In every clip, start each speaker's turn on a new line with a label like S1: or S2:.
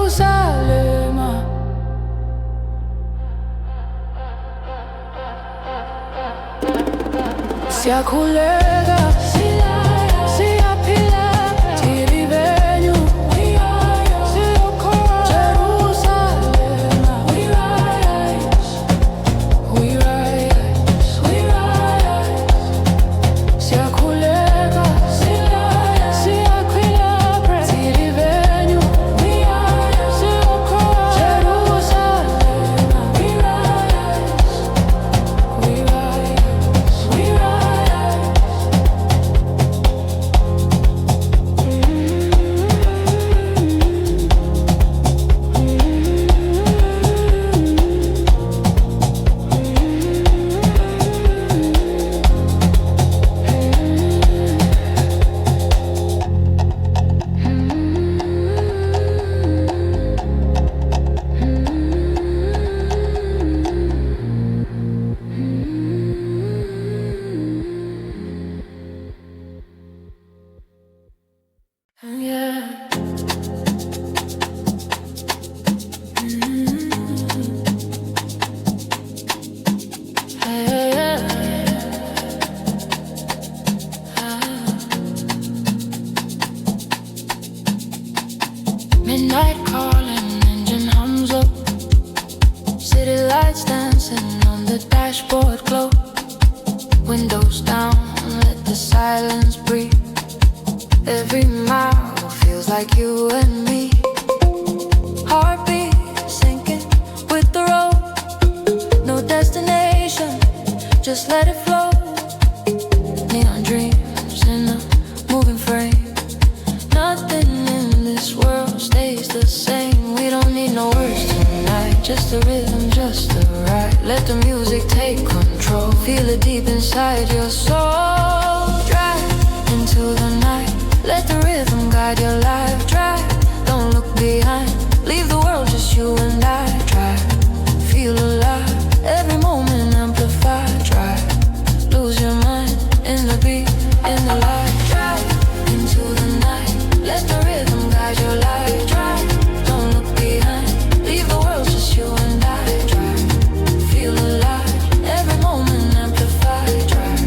S1: Jerusalema, siyakhuleka, siyaphila, thiri venyu, siyokhona. Jerusalema, we rise, we rise, we rise. Siyakhuleka, siyaphila, thiri venyu, siyokhona. Jerusalema, we rise, we rise, we rise. dashboard glow. Windows down, let the silence breathe. Every mile feels like you and me. Heartbeat sinking with the road. No destination, just let it flow. Neon dreams in a moving frame. Nothing in this world stays the same. We don't need no words tonight, just the rhythm, just the right. Let the music take control. Feel it deep inside your soul. Drive into the night. Let the rhythm guide your life. Drive, don't look behind. Leave the world, just you and I. Drive, feel alive. Every moment amplified. Drive, lose your mind in the beat, in the light. Drive into the night. Let the rhythm guide your life. Drive, don't look behind. Leave the world, just you and I. Drive, feel alive. Every moment amplified. Drive,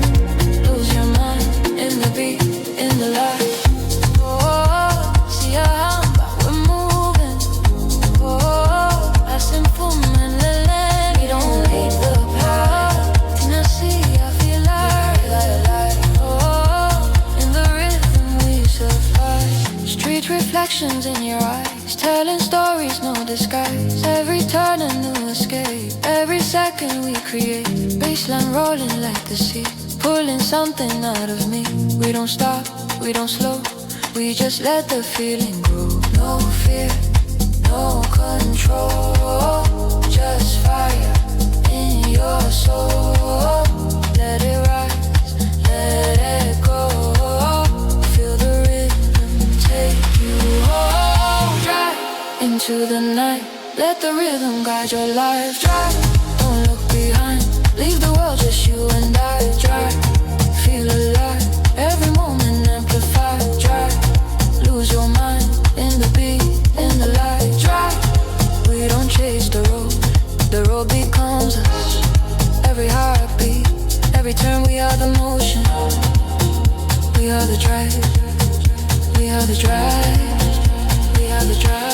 S1: lose your mind in the beat, in the light. Reflections in your eyes, telling stories, no disguise. Every turn a new escape, every second we create. Baseline rolling like the sea, pulling something out of me. We don't stop, we don't slow, we just let the feeling grow. No fear, no control, just fire in your soul. Let it rise, let it go. Feel the rhythm take you home. Drive into the night. Let the rhythm guide your life. Drive, don't look behind. Leave the world, just you and I. Drive, feel alive. Every moment amplified. Drive, lose your mind in the beat, in the light. Drive, we don't chase the road becomes us. Every heartbeat, every turn we are the motion. We are the drive, we are the drive, we are the drive.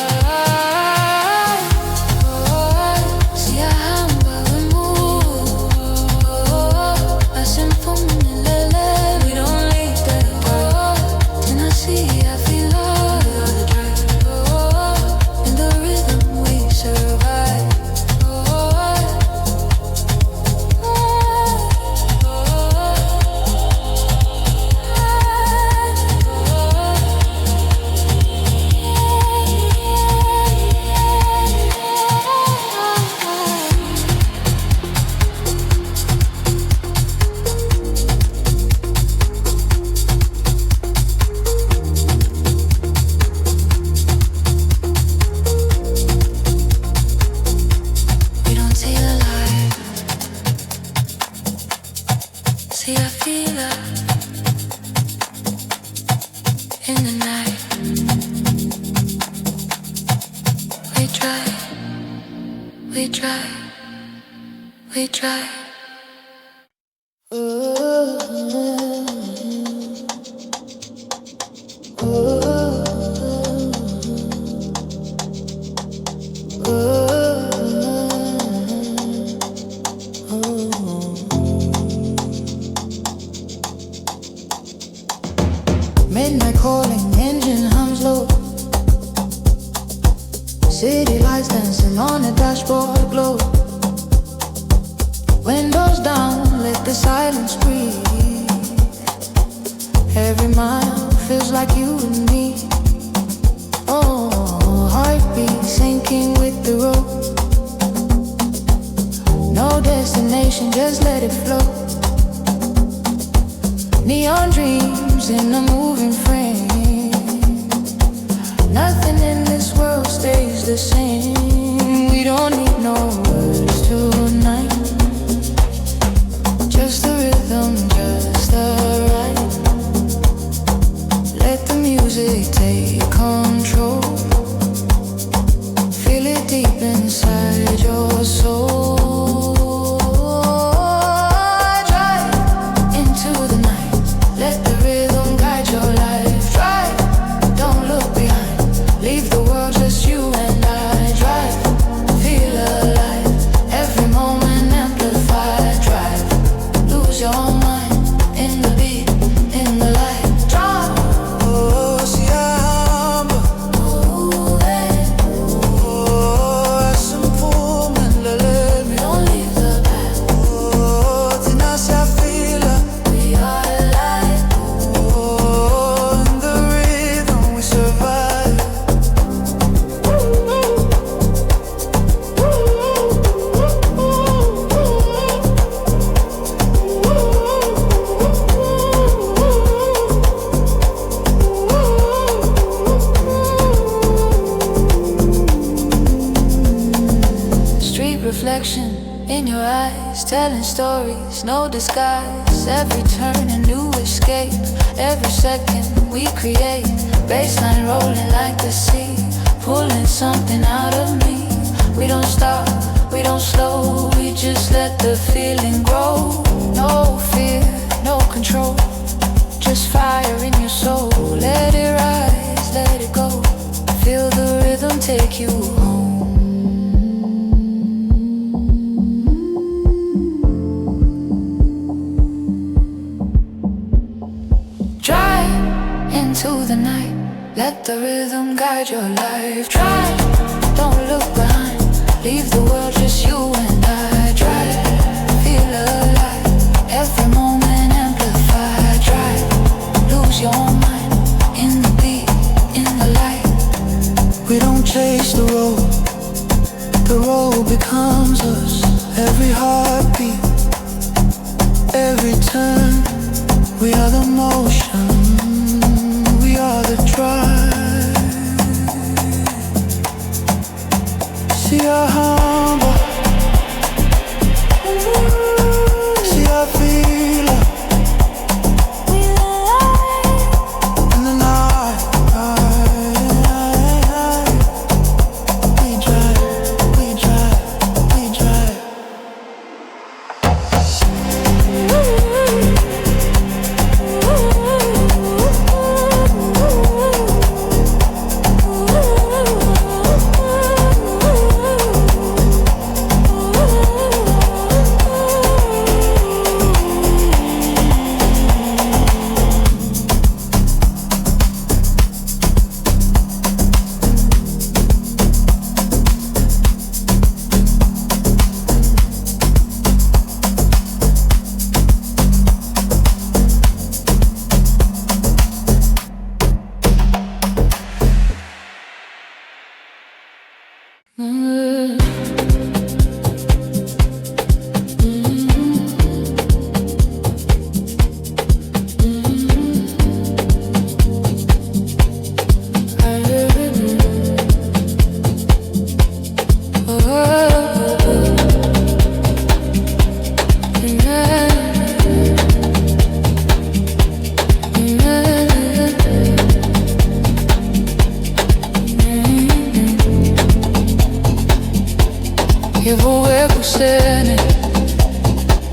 S1: We try.
S2: Midnight calling, engine hums low. City lights dancing on the dashboard glow. Windows down, let the silence breathe. Every mile feels like you and me. Oh, heartbeat sinking with the road. No destination, just let it flow. Neon dreams in a moving frame. Nothing in this world stays the same. We don't need no words tonight. Just the rhythm, just the right. Let the music take control. Feel it deep inside your soul. Drive into the night. Let the rhythm guide your life. Drive, don't look behind. Leave the world, just you and I. Drive, feel alive. Every moment amplified. Drive, telling stories, no disguise. Every turn a new escape, every second we create. Bassline rolling like the sea, pulling something out of me. We don't stop, we don't slow, we just let the feeling grow. No fear, no control, just fire in your soul. Let it rise, let it go, feel the rhythm take you home. Into the night, let the rhythm guide your life. Try, don't look behind, leave the world just you and I. Try, feel alive, every moment amplify. Try, lose your mind, in the beat, in the light.
S3: We don't chase the road becomes us. Every heartbeat, every turn, we are the motion, we are the drive. See our humble, see our feeler in the night. We drive, we drive, we drive.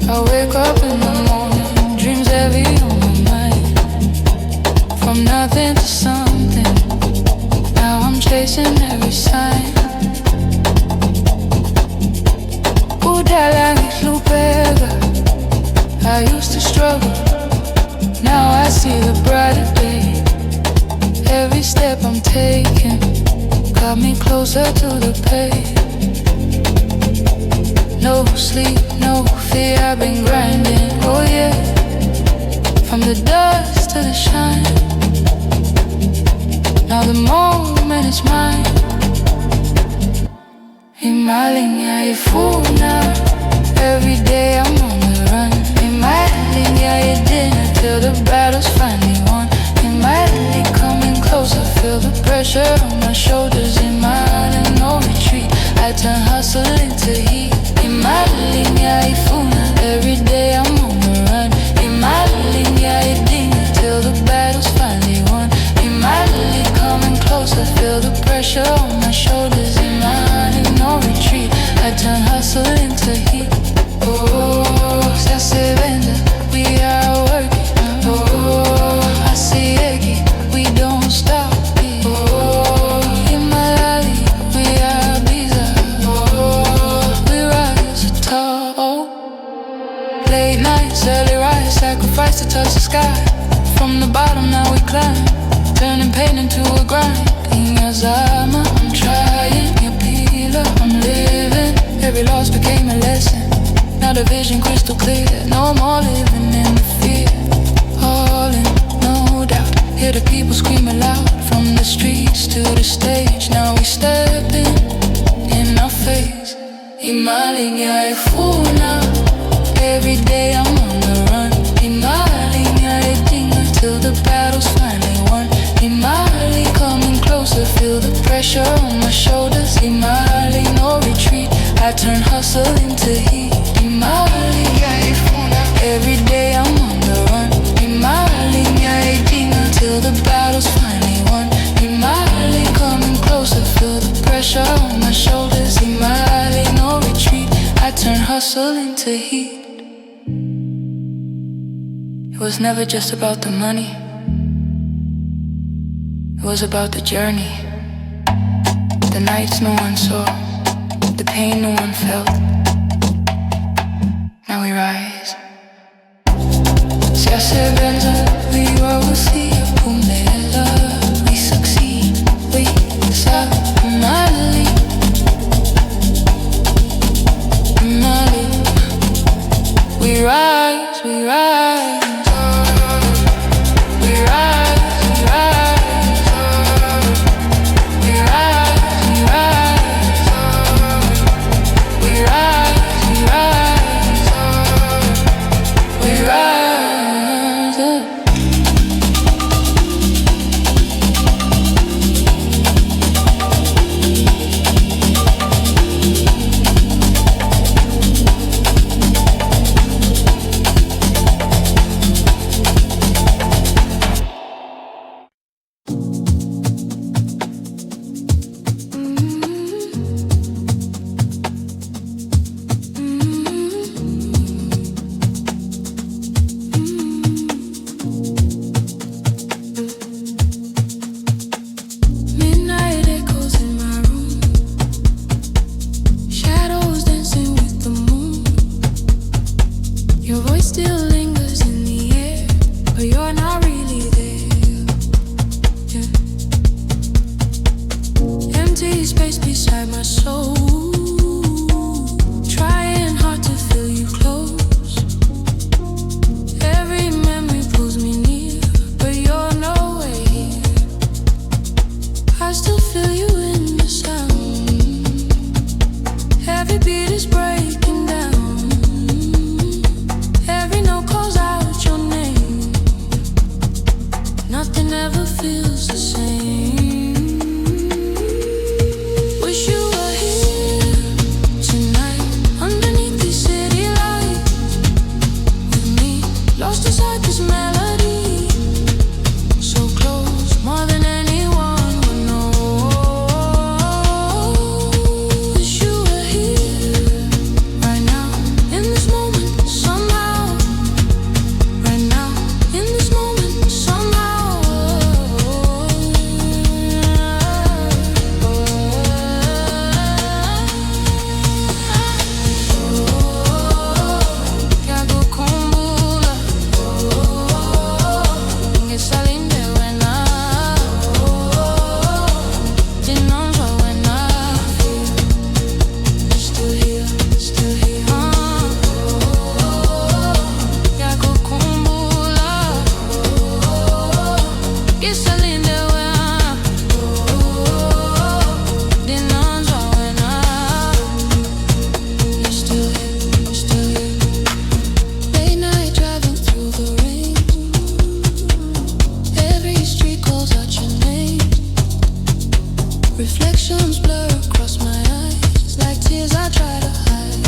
S2: I wake up in the morning, dreams heavy on my mind. From nothing to something, now I'm chasing every sign. Udala ngihlupeka, I used to struggle, now I see the brighter day. Every step I'm taking got me closer to the page. No sleep, no fear, I've been grinding, oh yeah. From the dust to the shine, now the moment is mine. Imali ngiyayifuna, every day I'm on the run. Imali ngiyayidinga till the battle's finally won. Imali coming closer, feel the pressure on my shoulders. Imali no retreat, I turn hustle into heat. Imali ngiyayifuna, every day I'm on the run. Imali ngiyayidinga till the battle's finally won. Imali coming closer, feel the pressure on my shoulders. Imali no retreat, I turn hustle into heat. Oh, se vende, we are working. Oh, I see Egi, we don't stop. Oh, Imali, we are Biza. Oh, we rise tall. Late nights, early rise, sacrifice to touch the sky. From the bottom now we climb, turning pain into a grind. Ingazama, I'm trying, Yapila, I'm living. Every loss became a lesson, now the vision crystal clear. No more living in the fear, all in, no doubt. Hear the people screaming loud, from the streets to the stage. Now we stepping in our face. Imali ngiyayifuna, every day I'm on the run. Imali ngiyayidinga till the battle's finally won. Imali coming closer, feel the pressure on my shoulders. Imali no retreat, I turn hustle into heat. Imali the battle's finally won. Imali coming closer, feel the pressure on my shoulders. Imali, no retreat. I turn hustle into heat. It was never just about the money. It was about the journey. The nights no one saw, the pain no one felt. Now we rise. Se hace benza, we roll, see a pumela. We succeed, we stop Imali. Imali. We rise, we rise. We rise, we rise. We rise, we rise. We rise, we rise. We rise up. Midnight echoes in my room, shadows dancing with the moon. Your voice still lingers in the air, but you're not really there. Yeah. Empty space beside my soul, trying hard to feel you close. Every memory pulls me near, but you're nowhere here. I still feel you in the sound. Every beat is breaking down. Every note calls out your name. Nothing ever feels the same. Wish you were here tonight, underneath these city lights, with me, lost inside this melody. So close, more than anyone would know. Wish you were here right now, in this moment, somehow. Right now, in this moment, somehow. Capo kumbula, ngesalinde wena. Dinonjwa wena. Still here, still here. Capo kumbula, ngesalinde wena. Dinonjwa wena. You're still here, you're still here. Late night driving through the rain. Every street calls out your name. Reflections blur across my eyes, like tears I try to hide.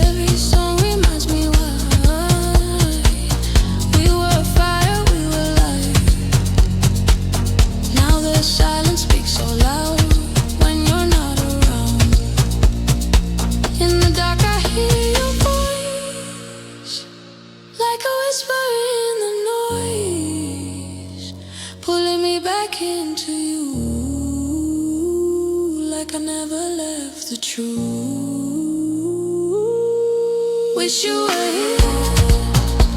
S2: Every song reminds me why we were fire, we were light. Now the silence speaks so loud when you're not around. In the dark I hear your voice, like a whisper in the noise, pulling me back into you, like I never left the truth. Wish you were here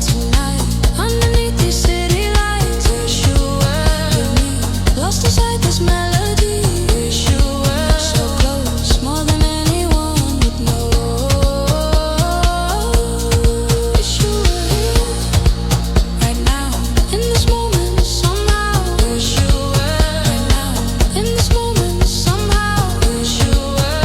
S2: tonight, underneath these city lights. Wish you were lost inside this melody. Wish you were so close, more than anyone would know. Wish you were here right now, in this moment, somehow. Wish you were right now, in this moment, somehow. Wish you were.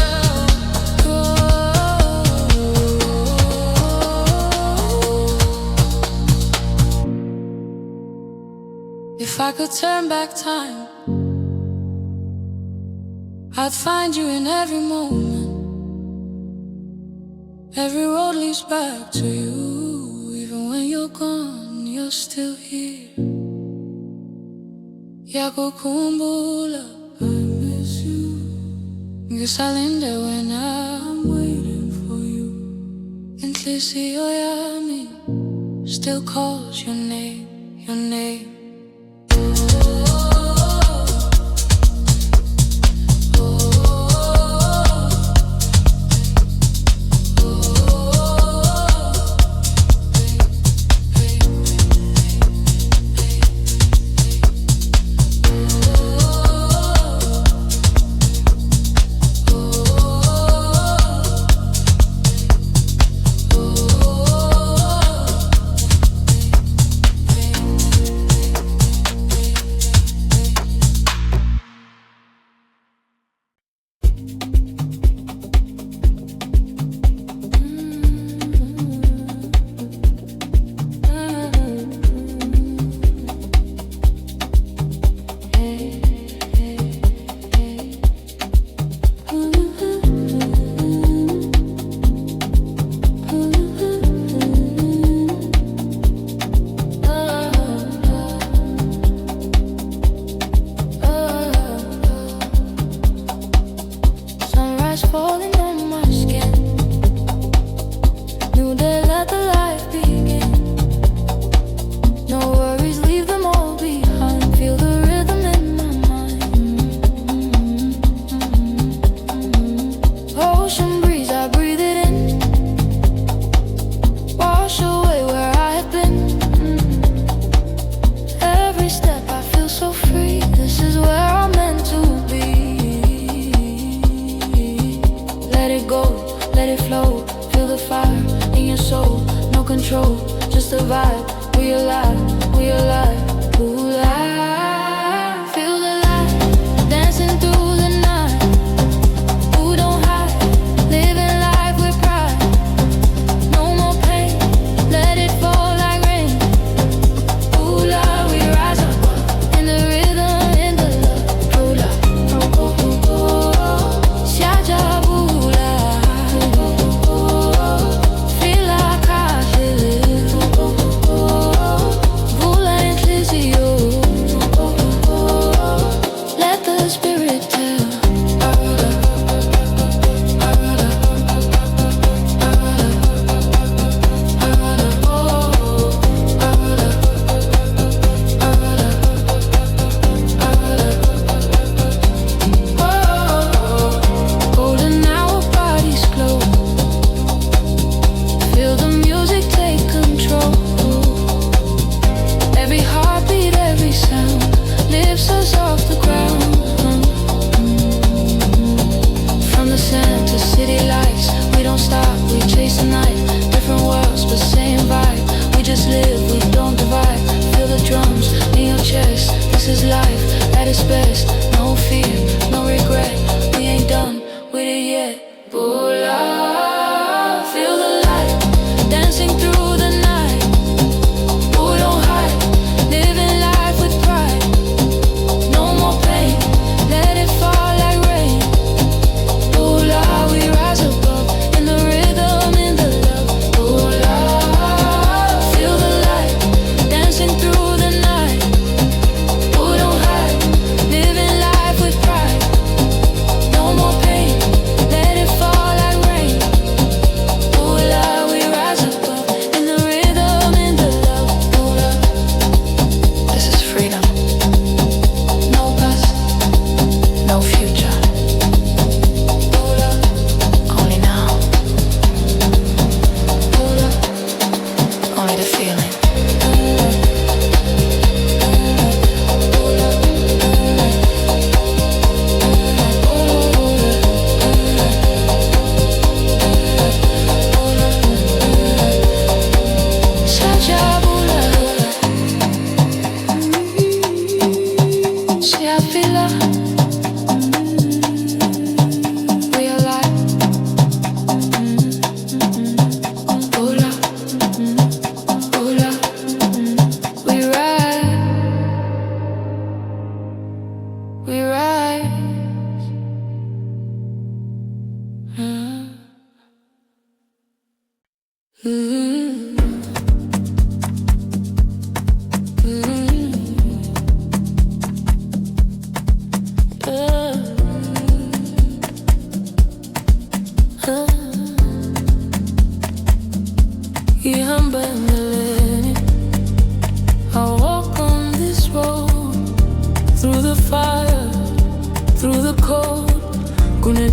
S2: If I could turn back time, I'd find you in every moment. Every road leads back to you, even when you're gone, you're still here. Yakukumbula, I miss you. You're silent there when I'm waiting for you. And Tlisi Oyami still calls your name, your name.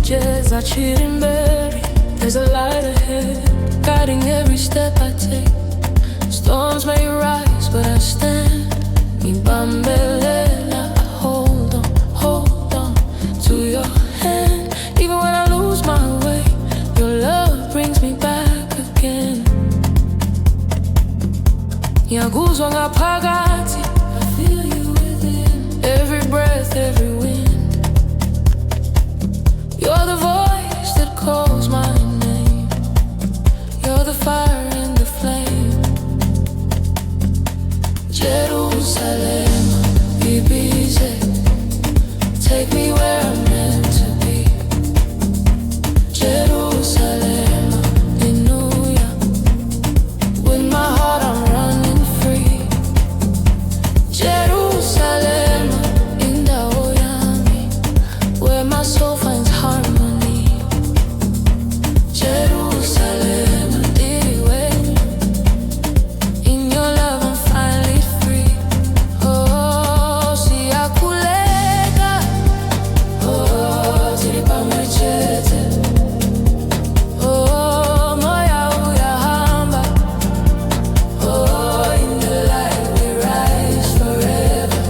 S2: bridges are cheating buried. There's a light ahead, guiding every step I take. Storms may rise, but I stand. Mi bambelela, hold on to your hand. Even when I lose my way, your love brings me back again. Ngiyakuzwa ngaphakathi, I feel you within. Every breath, every wind. You're the voice that calls my name. You're the fire and the flame. Jerusalema, Ibiza, take me where I'm meant to be. Jerusalema, Inuya, with my heart I'm running free. Jerusalema, Indawo yami, where my soul finds harmony. Jerusalema, did when in your love I'm finally free. Oh, siyakhuleka, oh, tilipamechete, oh, moya uyahamba, oh, in the light we rise forever.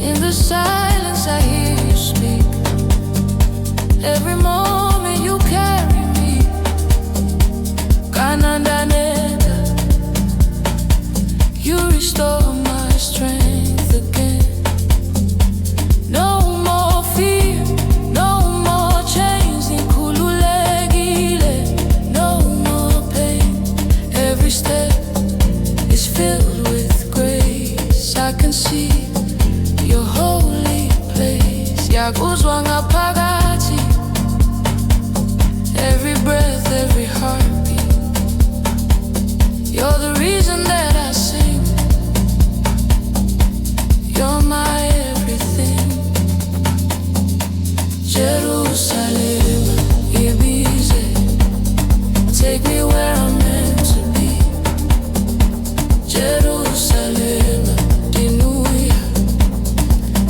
S2: In the silence I hear you speak. Every moment you carry me. Kanandaneta, you restore my strength again. No more fear, no more chains. Nikhululekile, no more pain. Every step is filled with grace. I can see your holy place. Ngiyakuzwa ngaphakathi, every breath, every heartbeat. You're the reason that I sing. You're my everything. Jerusalem, Ibiza, take me where I'm meant to be. Jerusalem, Dinuya,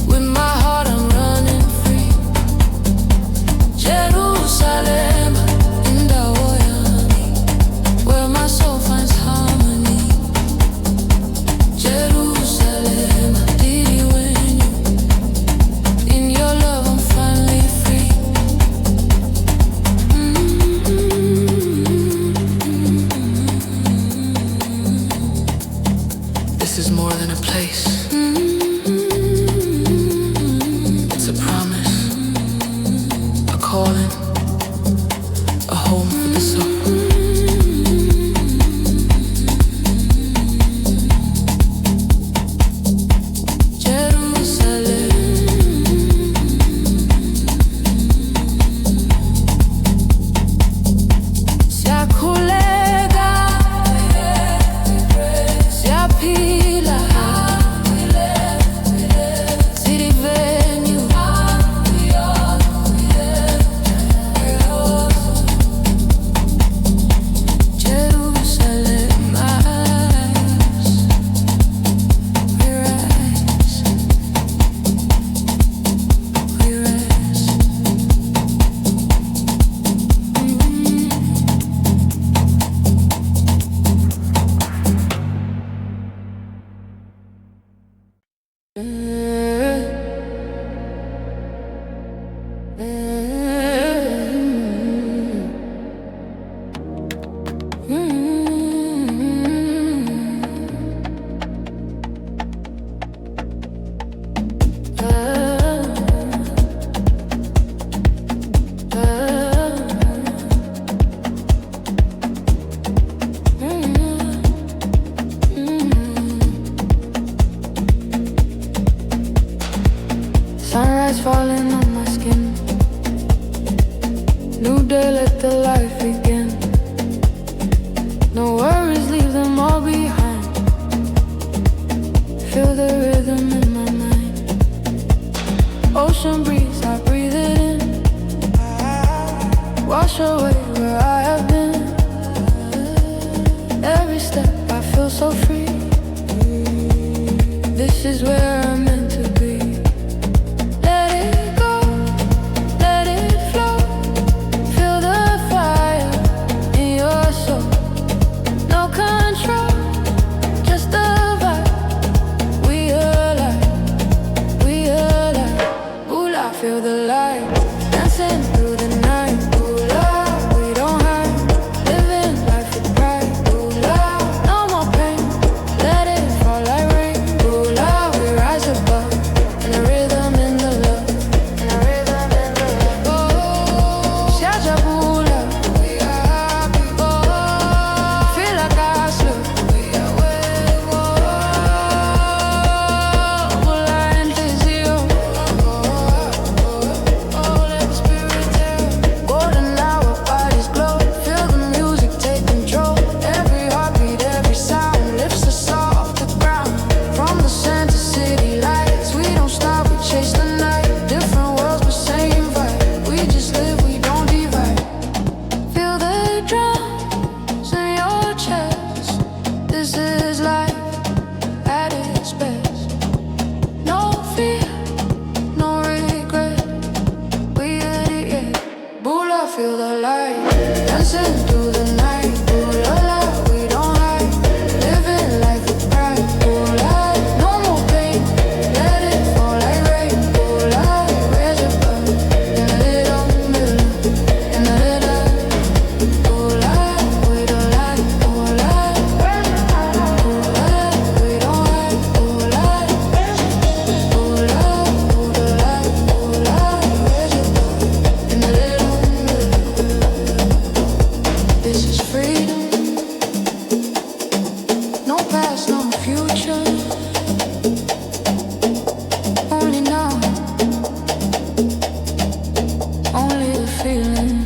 S2: with my heart I'm running free. Jerusalem, Indawo yami, where my soul finds harmony. Jerusalem, did when you, in your love I'm finally free. This is more than a place. It's a promise, a calling, a home for the soul. Jerusalem, siyakhuleka, siyaphila, city venue. Jerusalem, we rise, we rise. Sunrise falling on my skin. New day, let the life begin. No worries, leave them all behind. Feel the rhythm in my mind. Ocean breeze, I breathe it in. Wash away where I have been. Every step I feel so free. This is where I'm meant to be. Let it go, let it flow. sensation. Only now, only the feeling.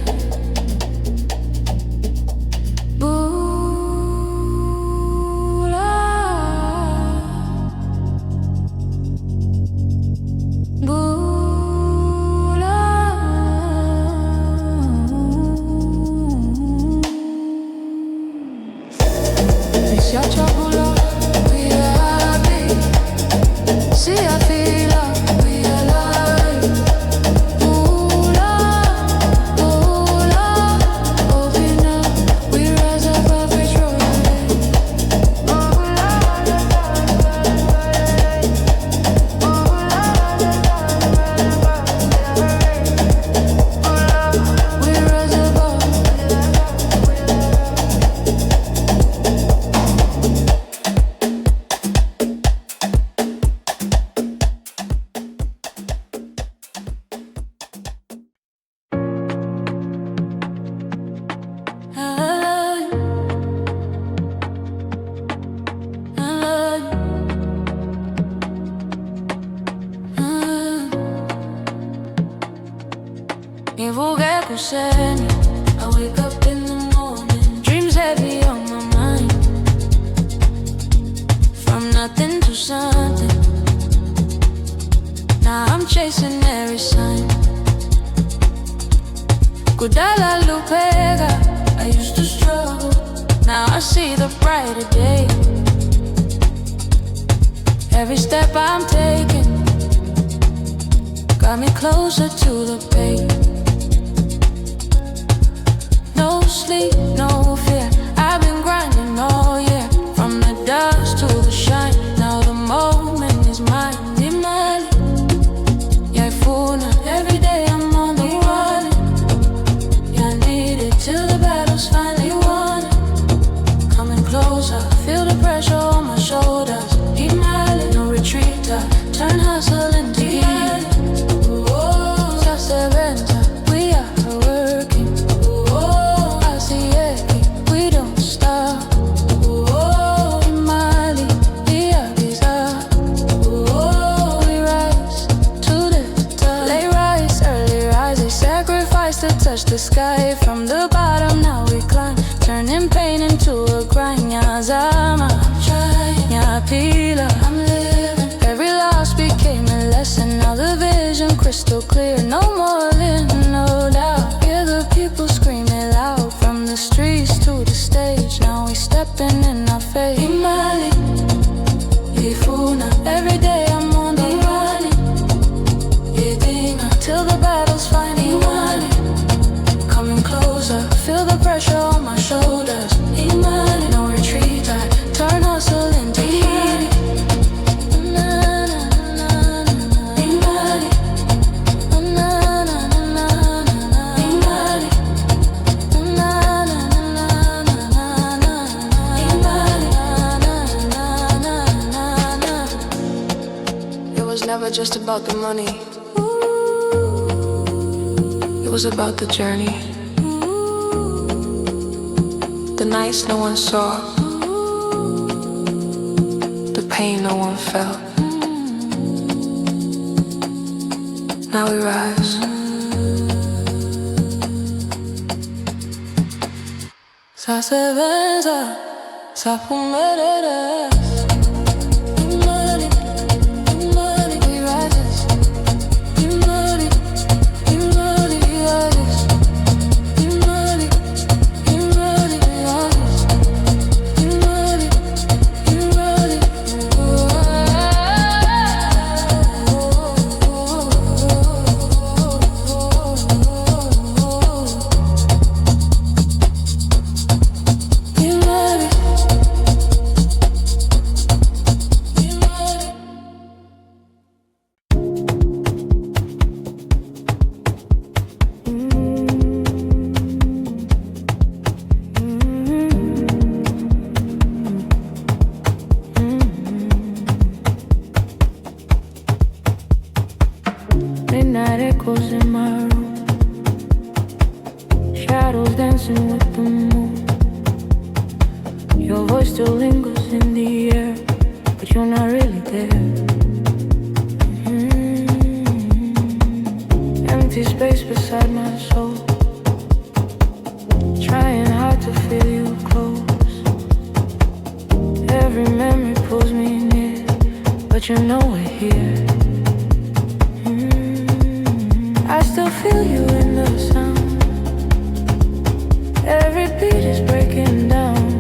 S2: I wake up in the morning, dreams heavy on my mind. From nothing to something, now I'm chasing every sign. Kudala lupega, I used to struggle, now I see the brighter day. Every step I'm taking got me closer to the pain. No sleep, no fear, I've been grinding all year. From the dust to the shine, now the moment is mine. Imali, every day I'm on the run. Yeah, I need it till the battle's finally won. Coming closer, feel the pressure on my shoulders. Imali, no retreat, turn hustle into healing. We are working. I see it, we don't stop. Imali, we rise to the top. Late rise, early rise, they sacrifice to touch the sky. From the bottom, now we climb, turning pain into a grind. Nyazama, I'm trying. Nyapila, I'm living. Every loss became a lesson. Now the vision crystal clear. No more living, no doubt. Hear the people screaming loud. From the streets to the stage, now we stepping in our faith. Imali, ifuna. Every day I'm on the run. Idina, till the battle's finally won. Coming closer, feel the pressure on my shoulders. Imali, no retreat, I turn hustle into healing.
S1: Never just about the money. It was about the journey. The nights no one saw, the pain no one felt. Now we rise.
S2: Sa cerveza, sa fumereres.
S4: Midnight echoes in my room, shadows dancing with the moon. Your voice still lingers in the air, but you're but you know we're here. I still feel you in the sound. Every beat is breaking down.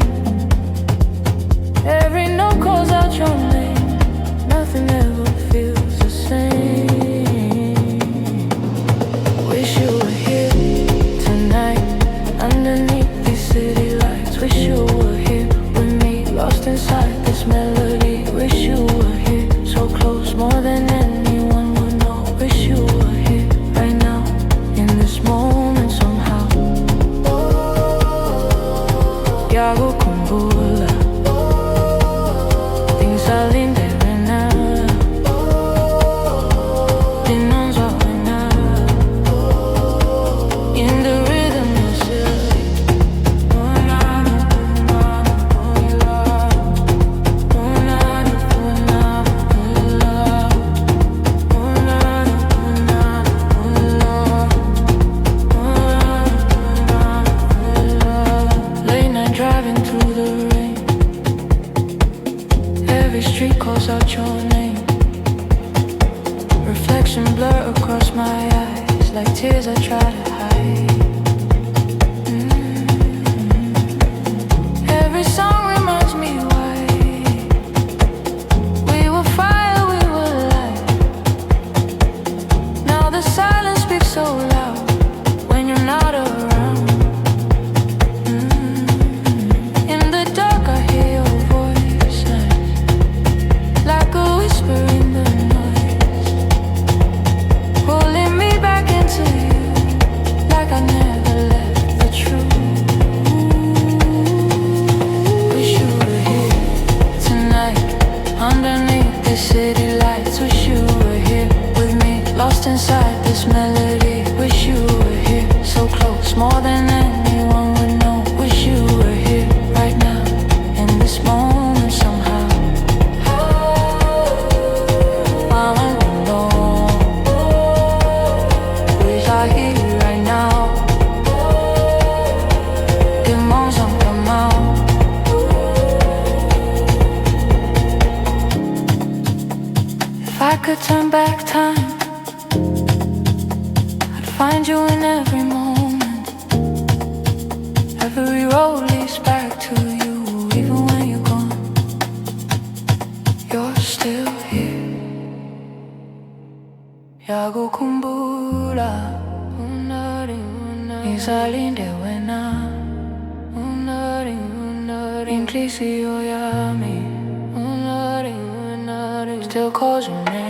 S4: Every note calls out your name. Nothing ever feels the same. Wish you were here tonight, underneath these city lights. Wish you were here with me, lost inside this melody. Wish you were here, so close, more than anyone would know. Wish you were here right now, in this moment somehow. Yago kumbula, things are linda rena, dinonzo rena, in the rhythm you say. Driving through the rain, every street calls out your name. Reflection blur across my eyes, like tears I try to hide. Every song reminds me why we were fire, we were light. Now the silence speaks so loud when you're not around. City lights, wish you were here with me, lost inside this melody. Wish you were here, so close, more than anyone would know. Wish you were here right now, in this moment somehow. I'm alone, wish I hear you right now. Demons on the mouth. If I could turn back time, I'd find you in every moment. Every road leads back to you, even when you're gone. You're still here. Yago kumbula, izalinde wena, inclisi oyami, still calls your name.